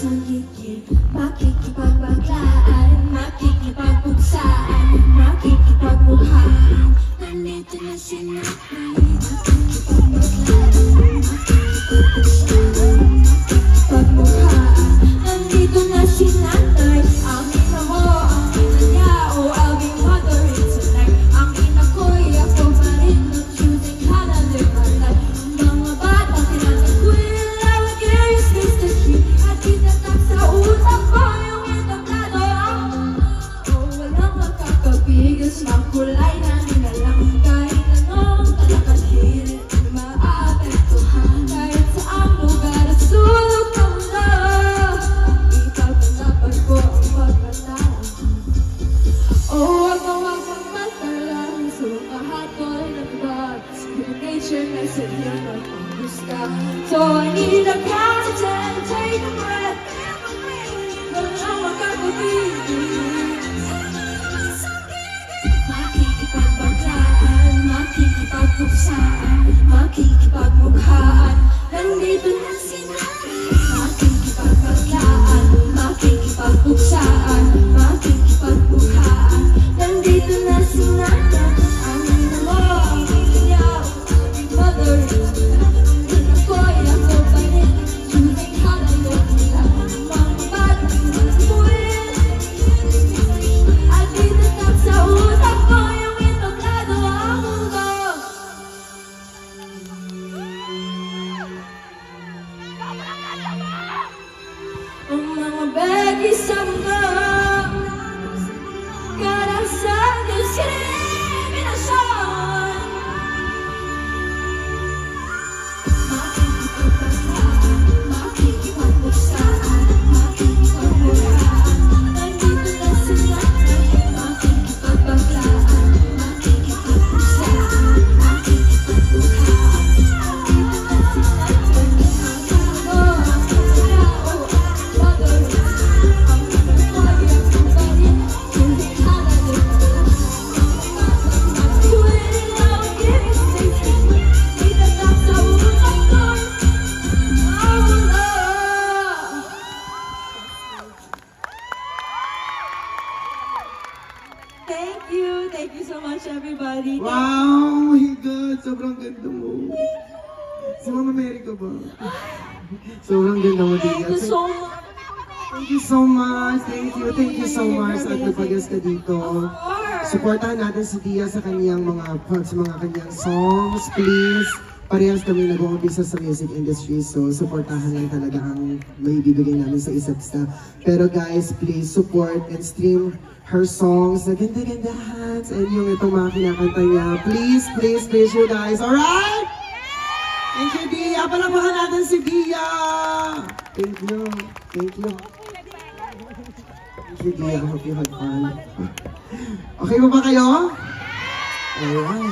sa gigil, makikipagbaglaan, makikipagpugsaan, makikipagmukhaan. Nandito na si Natay, makikipagmaglaan, makikipagpugsaan, makikipagmukhaan. Nandito na si Natay, ang ina mo, ang ina niya, oh I'll be mothering tonight. Ang ina ko'y ako pa rin, not choosing how to live my life. Ang mga batang tinatakwil, I would care is Mr. Key. At tinatak sa utak ko yung entablado. Oh, walang makakapigil sa kulay na nilalang. Kahit anong talakahirin, maapektuhan. Kahit saang lugar at sulok ng mundo, ipagpanapan ko ang pagkataan. Oh, wag mong magpagmatalang, sukahat ko'y nagbag. Your nature na sa iyo nagpanggusta. So I need a count and take a breath. Walang makakapigil. Makikipagbaglaan, makikipagpugsaan, makikipagmukhaan. Nandito na si Natay. Makikipagbaglaan, makikipagpugsaan, makikipagmukhaan. Nandito na si Natay. Ang ina mo, ang ina niya, ang mother. Ang ako'y ako pa rin, choosing how to live my life. Mga batang tinatakwil, at tinatak sa utak ko yung entablado ang mundo. Ang mga begi sa mundo, karasan diskriminasyon. Makikipagbaglaan, makikipagpugsaan, makikipagmukhaan. Nandito na si Natay. Makikipagbaglaan, makikipagpugsaan, makikipagmukhaan. Nandito na si Natay. Ang ina mo, ang ina niya, oh mother. Ang ina ko'y ako pa rin, choosing how to live my life. Thank you so much everybody. Wow! My God! Sobrang ganda mo. Si Mama Mary ka ba? Sobrang ganda mo, Thank you Dia. so much. Thank you so much. Thank you so much at nagpag-guest ka dito. Supportahan natin si Dia sa kanyang mga kanyang songs, please. Parehas kami nag-uumpisa sa music industry, so supportahan lang talaga ang may bibigay namin sa isa't isa. Pero guys, please support and stream her songs na ganda-gandahan and yung itong mga kinakanta niya. Please, please, please you guys. Alright? Thank you, Dia. Palakpakan natin si Dia. Thank you. Thank you. Thank you, Dia. I hope you had fun. Okay ba kayo? Alright.